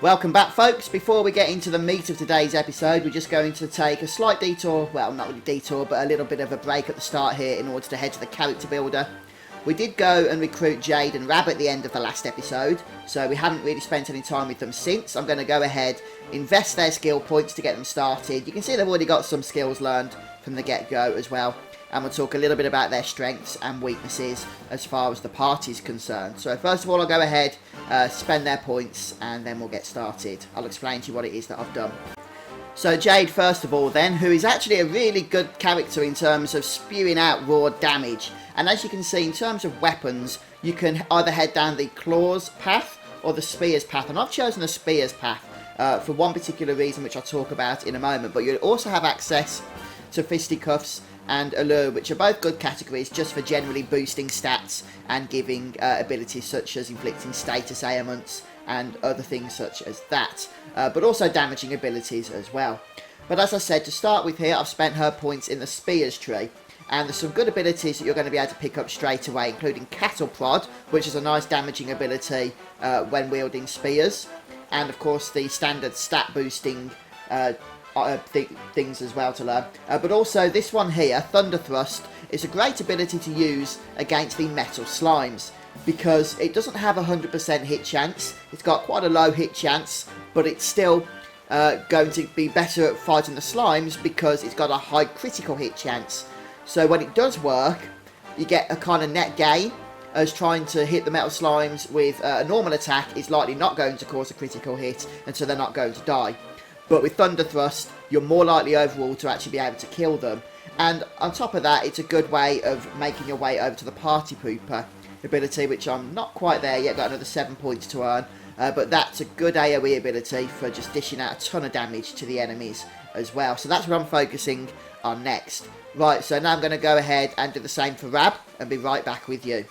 Welcome back, folks. Before we get into the meat of today's episode, we're just going to take a slight detour, well, not really detour, but a little bit of a break at the start here in order to head to the character builder. We did go and recruit Jade and Rab at the end of the last episode, so we haven't really spent any time with them since. I'm going to go ahead, invest their skill points to get them started. You can see they've already got some skills learned from the get-go as well. And we'll talk a little bit about their strengths and weaknesses as far as the party's concerned. So first of all, I'll go ahead, spend their points, and then we'll get started. I'll explain to you what it is that I've done. So Jade, first of all then, who is actually a really good character in terms of spewing out raw damage. And as you can see, in terms of weapons, you can either head down the claws path or the spears path. And I've chosen the spears path for one particular reason, which I'll talk about in a moment. But you'll also have access to fisticuffs and allure, which are both good categories just for generally boosting stats and giving abilities such as inflicting status ailments and other things such as that, but also damaging abilities as well. But as I said, to start with here, I've spent her points in the spears tree, and there's some good abilities that you're going to be able to pick up straight away, including cattle prod, which is a nice damaging ability when wielding spears, and of course the standard stat boosting things as well to learn, but also this one here, Thunder Thrust, is a great ability to use against the metal slimes because it doesn't have a 100% hit chance. It's got quite a low hit chance, but it's still going to be better at fighting the slimes because it's got a high critical hit chance. So when it does work, you get a kind of net gain, as trying to hit the metal slimes with a normal attack is likely not going to cause a critical hit, and so they're not going to die. But with Thunder Thrust, you're more likely overall to actually be able to kill them. And on top of that, it's a good way of making your way over to the Party Pooper ability, which I'm not quite there yet, got another 7 points to earn. But that's a good AoE ability for just dishing out a ton of damage to the enemies as well. So that's what I'm focusing on next. Right, so now I'm going to go ahead and do the same for Rab, and be right back with you.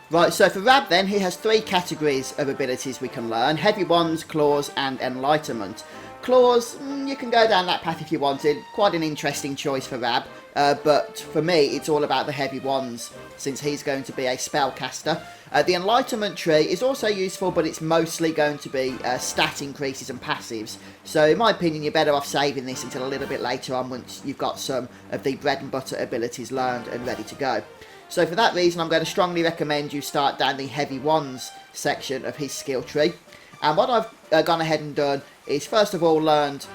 Right, so for Rab then, he has 3 categories of abilities we can learn: Heavy Wands, Claws, and Enlightenment. Claws, you can go down that path if you wanted, quite an interesting choice for Rab, but for me it's all about the Heavy Wands, since he's going to be a spellcaster. The Enlightenment tree is also useful, but it's mostly going to be stat increases and passives, so in my opinion you're better off saving this until a little bit later on once you've got some of the bread and butter abilities learned and ready to go. So for that reason, I'm going to strongly recommend you start down the Heavy Wands section of his skill tree. And what I've gone ahead and done is, first of all, learned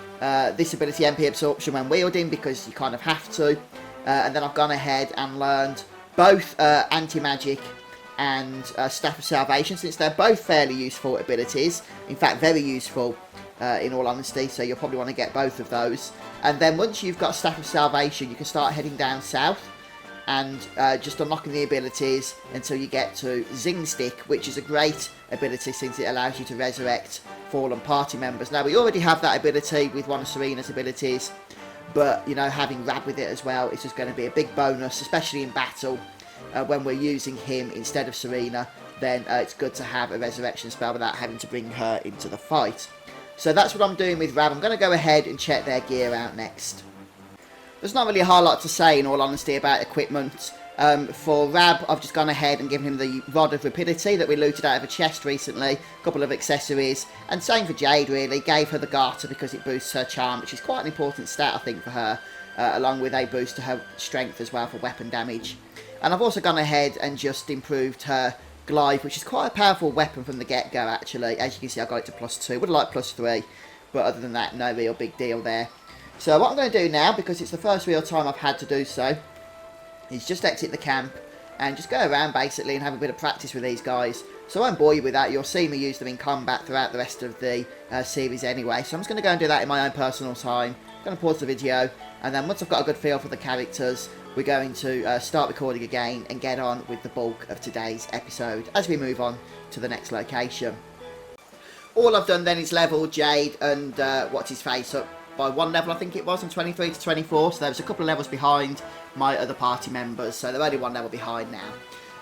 this ability, MP Absorption, when wielding, because you kind of have to. And then I've gone ahead and learned both Anti-Magic and Staff of Salvation, since they're both fairly useful abilities. In fact, very useful, in all honesty, so you'll probably want to get both of those. And then once you've got Staff of Salvation, you can start heading down south and just unlocking the abilities until you get to Zing Stick, which is a great ability since it allows you to resurrect fallen party members. Now, we already have that ability with one of Serena's abilities, but, you know, having Rab with it as well is just going to be a big bonus, especially in battle. When we're using him instead of Serena, then it's good to have a resurrection spell without having to bring her into the fight. So that's what I'm doing with Rab. I'm going to go ahead and check their gear out next. There's not really a whole lot to say, in all honesty, about equipment. For Rab, I've just gone ahead and given him the Rod of Rapidity that we looted out of a chest recently, a couple of accessories, and same for Jade really, gave her the Garter because it boosts her charm, which is quite an important stat I think for her, along with a boost to her strength as well for weapon damage. And I've also gone ahead and just improved her Glaive, which is quite a powerful weapon from the get-go actually. As you can see, I got it to +2, would have liked +3, but other than that, no real big deal there. So what I'm going to do now, because it's the first real time I've had to do so, is just exit the camp and just go around basically and have a bit of practice with these guys. So I won't bore you with that, you'll see me use them in combat throughout the rest of the series anyway. So I'm just going to go and do that in my own personal time. I'm going to pause the video, and then once I've got a good feel for the characters, we're going to start recording again and get on with the bulk of today's episode as we move on to the next location. All I've done then is level Jade and what's his face up by 1 level, I think it was, from 23 to 24, so there was a couple of levels behind my other party members, so they're only 1 level behind now.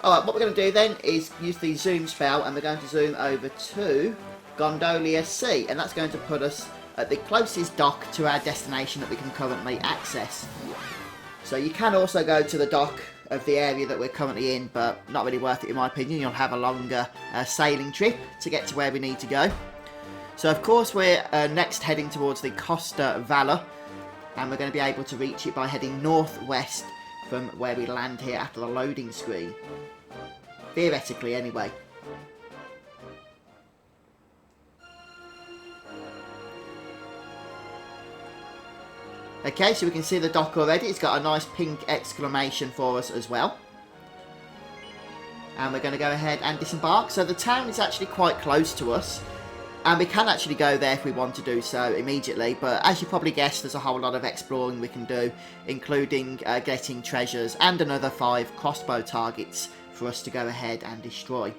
Alright, what we're going to do then is use the zoom spell, and we're going to zoom over to Gondolia Sea, and that's going to put us at the closest dock to our destination that we can currently access. So you can also go to the dock of the area that we're currently in, but not really worth it in my opinion. You'll have a longer sailing trip to get to where we need to go. So of course we're next heading towards the Costa Valor, and we're going to be able to reach it by heading northwest from where we land here after the loading screen. Theoretically anyway. Okay, so we can see the dock already. It's got a nice pink exclamation for us as well. And we're going to go ahead and disembark. So the town is actually quite close to us. And we can actually go there if we want to do so immediately. But as you probably guessed, there's a whole lot of exploring we can do, including getting treasures and another 5 crossbow targets for us to go ahead and destroy.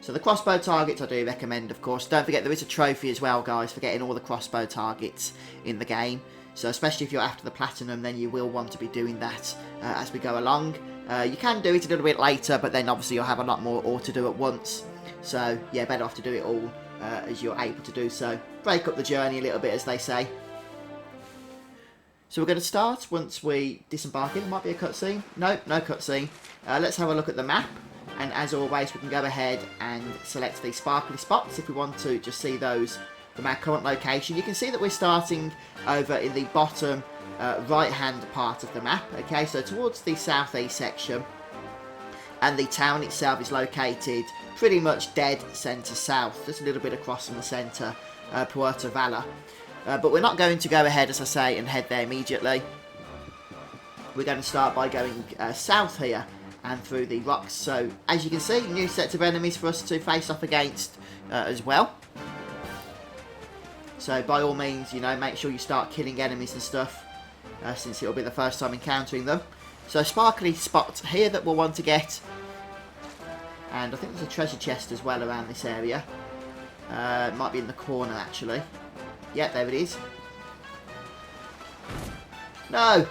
So the crossbow targets I do recommend, of course. Don't forget there is a trophy as well, guys, for getting all the crossbow targets in the game. So especially if you're after the platinum, then you will want to be doing that as we go along. You can do it a little bit later, but then obviously you'll have a lot more ore to do at once. So yeah, better off to do it all as you're able to do so. Break up the journey a little bit, as they say. So we're going to start once we disembark in. Might be a cutscene. No, no cutscene. Let's have a look at the map. And as always, we can go ahead and select the sparkly spots if we want to just see those from our current location. You can see that we're starting over in the bottom right hand part of the map. Okay, so towards the southeast section, and the town itself is located pretty much dead centre south, just a little bit across from the centre, Puerto Valor. But we're not going to go ahead, as I say, and head there immediately. We're going to start by going south here and through the rocks. So as you can see, new sets of enemies for us to face off against as well. So by all means, you know, make sure you start killing enemies and stuff, since it'll be the first time encountering them. So sparkly spots here that we'll want to get. And I think there's a treasure chest as well around this area. It might be in the corner actually. Yeah, there it is. No!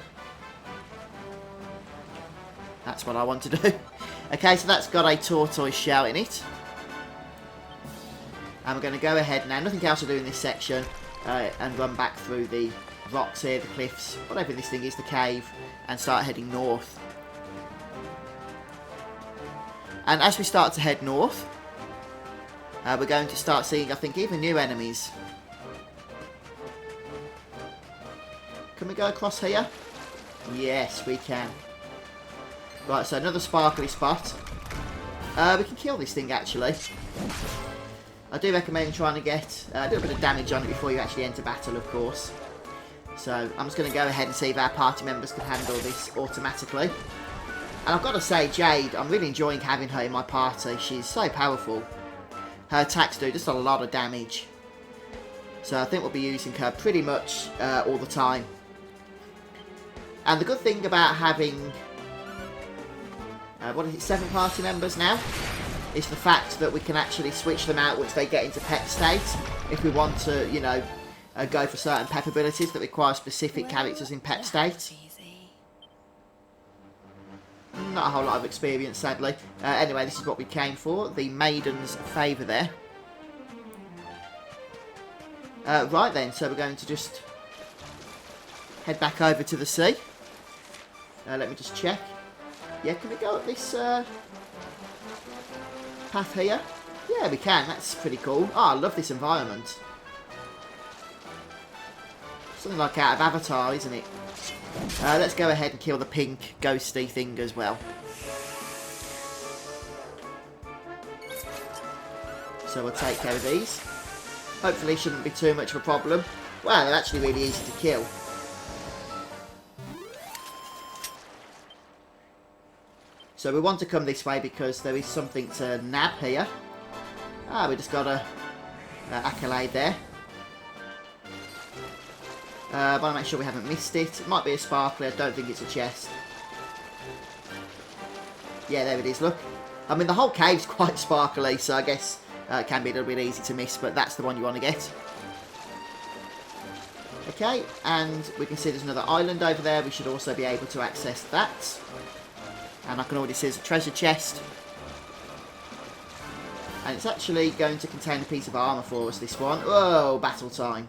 That's what I want to do. Okay, so that's got a tortoise shell in it. And we're going to go ahead now, nothing else to do in this section, and run back through the rocks here, the cliffs, whatever this thing is, the cave, and start heading north. And as we start to head north, we're going to start seeing, I think, even new enemies. Can we go across here? Yes, we can. Right, so another sparkly spot. We can kill this thing, actually. I do recommend trying to get a little bit of damage on it before you actually enter battle, of course. So I'm just going to go ahead and see if our party members can handle this automatically. And I've got to say, Jade, I'm really enjoying having her in my party. She's so powerful. Her attacks do just a lot of damage. So I think we'll be using her pretty much all the time. And the good thing about having, 7 party members now, is the fact that we can actually switch them out once they get into pet state. If we want to, you know, go for certain pep abilities that require specific characters in pet state. Not a whole lot of experience, sadly. Anyway, this is what we came for. The Maiden's Favour there. Right then, so we're going to just head back over to the sea. Let me just check. Yeah, can we go up this path here? Yeah, we can. That's pretty cool. Oh, I love this environment. Something like out of Avatar, isn't it? Let's go ahead and kill the pink ghosty thing as well. So we'll take care of these. Hopefully shouldn't be too much of a problem. Well, they're actually really easy to kill. So we want to come this way because there is something to nab here. Ah, we just got a accolade there. I want to make sure we haven't missed it. It might be a sparkler, I don't think it's a chest. Yeah, there it is, look. I mean, the whole cave's quite sparkly, so I guess it can be a little bit easy to miss, but that's the one you want to get. Okay, and we can see there's another island over there. We should also be able to access that. And I can already see there's a treasure chest. And it's actually going to contain a piece of armour for us, this one. Whoa, battle time.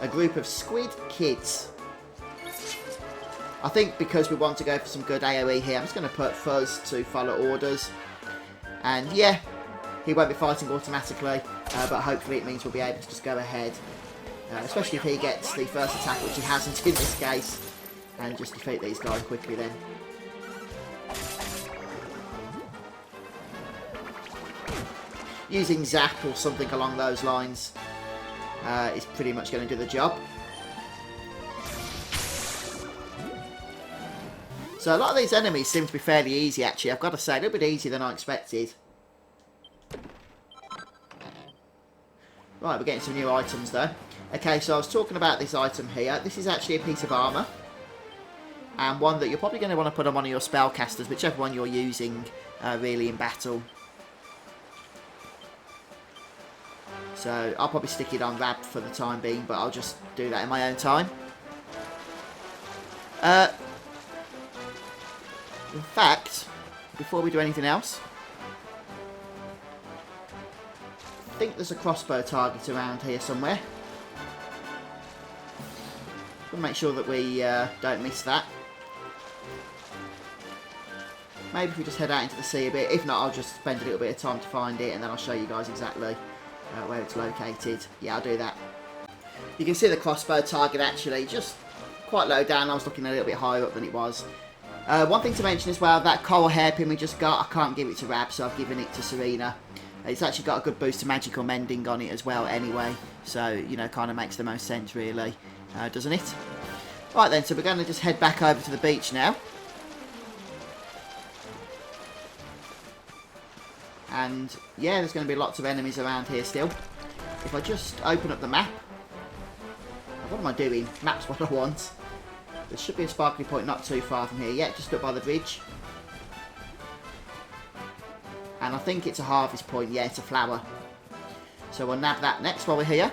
A group of squid kids. I think because we want to go for some good AoE here, I'm just going to put Fuzz to follow orders. And yeah, he won't be fighting automatically, but hopefully it means we'll be able to just go ahead, especially if he gets the first attack, which he hasn't in this case, and just defeat these guys quickly then. Using Zap or something along those lines is pretty much going to do the job. So a lot of these enemies seem to be fairly easy actually, I've got to say, a little bit easier than I expected. Right, we're getting some new items though. Okay, so I was talking about this item here. This is actually a piece of armour. And one that you're probably going to want to put on one of your spellcasters, whichever one you're using really in battle. So I'll probably stick it on Rab for the time being, but I'll just do that in my own time. In fact, before we do anything else, I think there's a crossbow target around here somewhere. We'll make sure that we don't miss that. Maybe if we just head out into the sea a bit. If not, I'll just spend a little bit of time to find it, and then I'll show you guys exactly where it's located. Yeah, I'll do that. You can see the crossbow target actually just quite low down. I was looking a little bit higher up than it was. One thing to mention as well, that coral hairpin we just got, I can't give it to Rab, so I've given it to Serena. It's actually got a good boost to magical mending on it as well anyway. So, you know, kind of makes the most sense really, doesn't it? Right then, so we're going to just head back over to the beach now. And yeah, there's going to be lots of enemies around here still. If I just open up the map. What am I doing? Map's what I want. There should be a sparkly point not too far from here. Yeah, just up by the bridge. And I think it's a harvest point. Yeah, it's a flower. So we'll nab that next while we're here.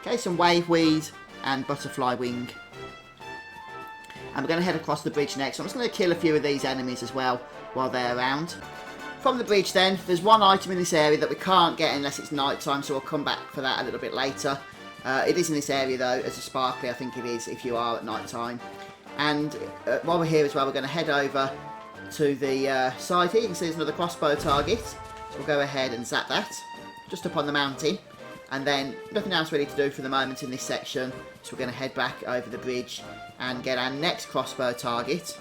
Okay, some wave weed and butterfly wing. And we're going to head across the bridge next. So I'm just going to kill a few of these enemies as well while they're around. From the bridge then, there's one item in this area that we can't get unless it's night time, so we'll come back for that a little bit later. It is in this area though, as a sparkly, I think it is, if you are at night time. And while we're here as well, we're going to head over to the side here. You can see there's another crossbow target. So we'll go ahead and zap that, just up on the mountain. And then nothing else really to do for the moment in this section. So we're going to head back over the bridge and get our next crossbow target,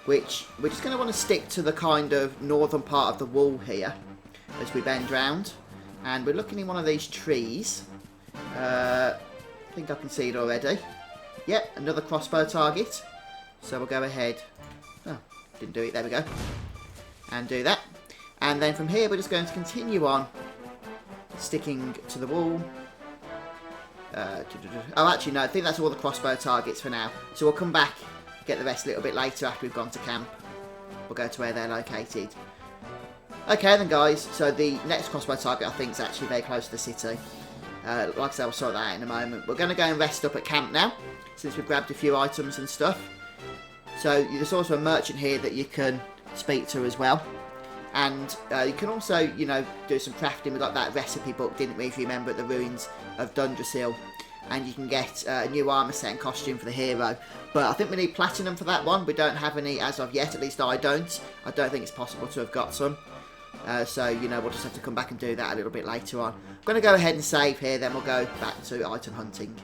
which we're just going to want to stick to the kind of northern part of the wall here as we bend round. And we're looking in one of these trees. I think I can see it already. Yep, another crossbow target. So we'll go ahead. Oh, didn't do it. There we go. And do that. And then from here we're just going to continue on sticking to the wall. Oh, actually no, I think that's all the crossbow targets for now. So we'll come back, get the rest a little bit later after we've gone to camp. We'll go to where they're located. Okay then guys, so the next crossbow target I think is actually very close to the city. Like I said, we'll sort that out in a moment. We're going to go and rest up at camp now, since we've grabbed a few items and stuff. So there's also a merchant here that you can speak to as well. And you can also, you know, do some crafting. We got that recipe book, didn't we, if you remember, at the ruins of Dundrasil. And you can get a new armour set and costume for the hero. But I think we need platinum for that one. We don't have any as of yet, at least I don't. I don't think it's possible to have got some. So, you know, we'll just have to come back and do that a little bit later on. I'm going to go ahead and save here, then we'll go back to item hunting.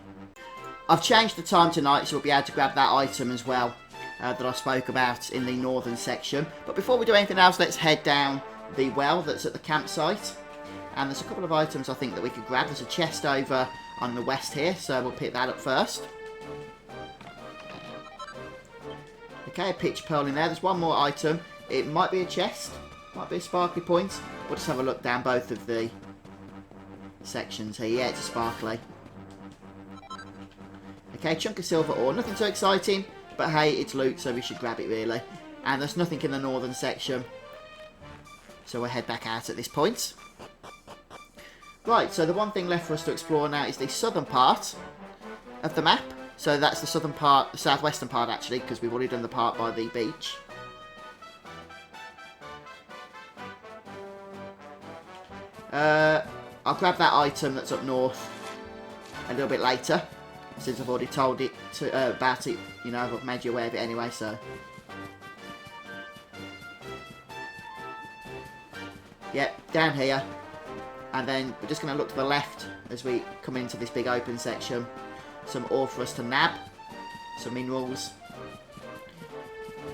I've changed the time tonight, so we'll be able to grab that item as well that I spoke about in the northern section. But before we do anything else, let's head down the well that's at the campsite. And there's a couple of items I think that we could grab. There's a chest over on the west here, so we'll pick that up first. Okay, a pitch pearl in there. There's one more item. It might be a chest, might be a sparkly point. We'll just have a look down both of the sections here. Yeah, it's a sparkly. Okay, chunk of silver ore. Nothing too exciting, but hey, it's loot, so we should grab it really. And there's nothing in the northern section, so we'll head back out at this point. Right, so the one thing left for us to explore now is the southern part of the map. So that's the southern part, the southwestern part actually, because we've already done the part by the beach. I'll grab that item that's up north a little bit later, since I've already told it about it. You know, I've made you aware of it anyway, so. Yep, down here. And then we're just going to look to the left as we come into this big open section. Some ore for us to nab. Some minerals.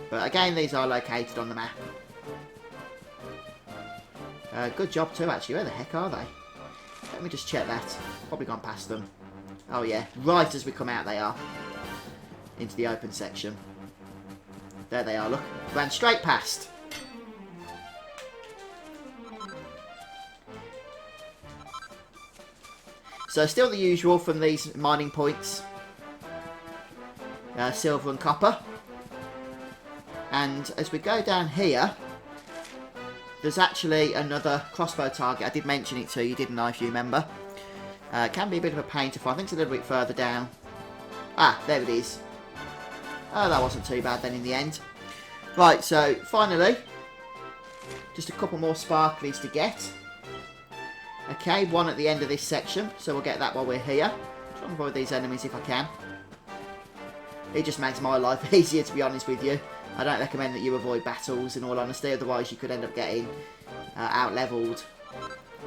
But again, these are located on the map. Good job too, actually. Where the heck are they? Let me just check that. Probably gone past them. Oh yeah, right as we come out they are. Into the open section. There they are, look. Ran straight past. So still the usual from these mining points. Silver and copper. And as we go down here, there's actually another crossbow target. I did mention it to you, didn't I, if you remember. It can be a bit of a pain to find. I think it's a little bit further down. Ah, there it is. Oh, that wasn't too bad then in the end. Right, so finally, just a couple more sparklies to get. Okay, one at the end of this section, so we'll get that while we're here. Try and avoid these enemies if I can. It just makes my life easier, to be honest with you. I don't recommend that you avoid battles, in all honesty, otherwise you could end up getting out-leveled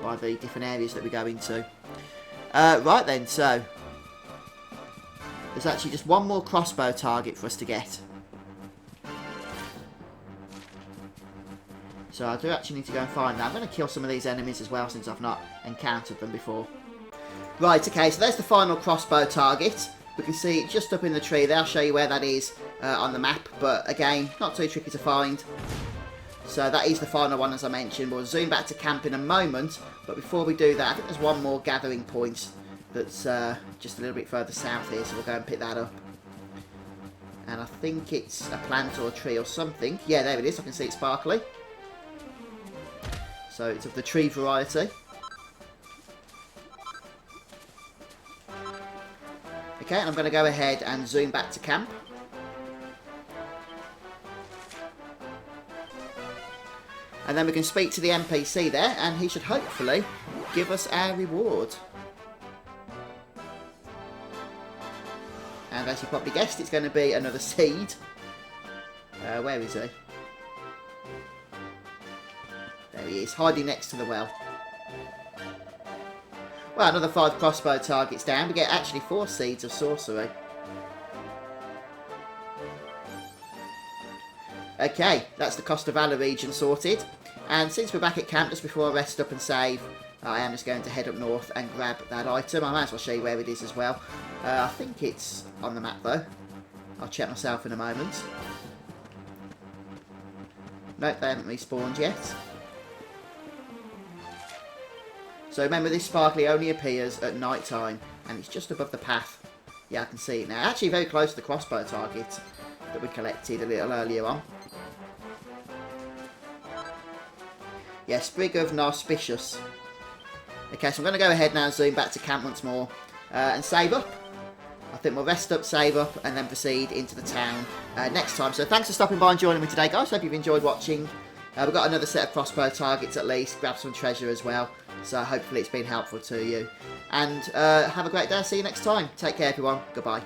by the different areas that we go into. Right then, so there's actually just one more crossbow target for us to get. So I do actually need to go and find that. I'm going to kill some of these enemies as well, since I've not encountered them before. Right, okay, so there's the final crossbow target. We can see it just up in the tree there. I'll show you where that is on the map, but again, not too tricky to find. So that is the final one, as I mentioned. We'll zoom back to camp in a moment, but before we do that, I think there's one more gathering point that's just a little bit further south here, so we'll go and pick that up. And I think it's a plant or a tree or something. Yeah, there it is. I can see it sparkly. So it's of the tree variety. Okay, and I'm going to go ahead and zoom back to camp. And then we can speak to the NPC there, and he should hopefully give us our reward. And as you probably guessed, it's going to be another seed. Where is he? There he is, hiding next to the well. Well, another 5 crossbow targets down. We get actually 4 seeds of sorcery. Okay, that's the Puerto Valor region sorted. And since we're back at camp, just before I rest up and save, I am just going to head up north and grab that item. I might as well show you where it is as well. I think it's on the map though. I'll check myself in a moment. Nope, they haven't respawned yet. So remember, this sparkly only appears at night time, and it's just above the path. Yeah, I can see it now. Actually very close to the crossbow target that we collected a little earlier on. Yeah, Sprig of Narcissus. Okay, so I'm going to go ahead now and zoom back to camp once more and save up. I think we'll rest up, save up, and then proceed into the town next time. So thanks for stopping by and joining me today, guys. Hope you've enjoyed watching. We've got another set of crossbow targets at least. Grab some treasure as well. So hopefully it's been helpful to you. And have a great day. See you next time. Take care, everyone. Goodbye.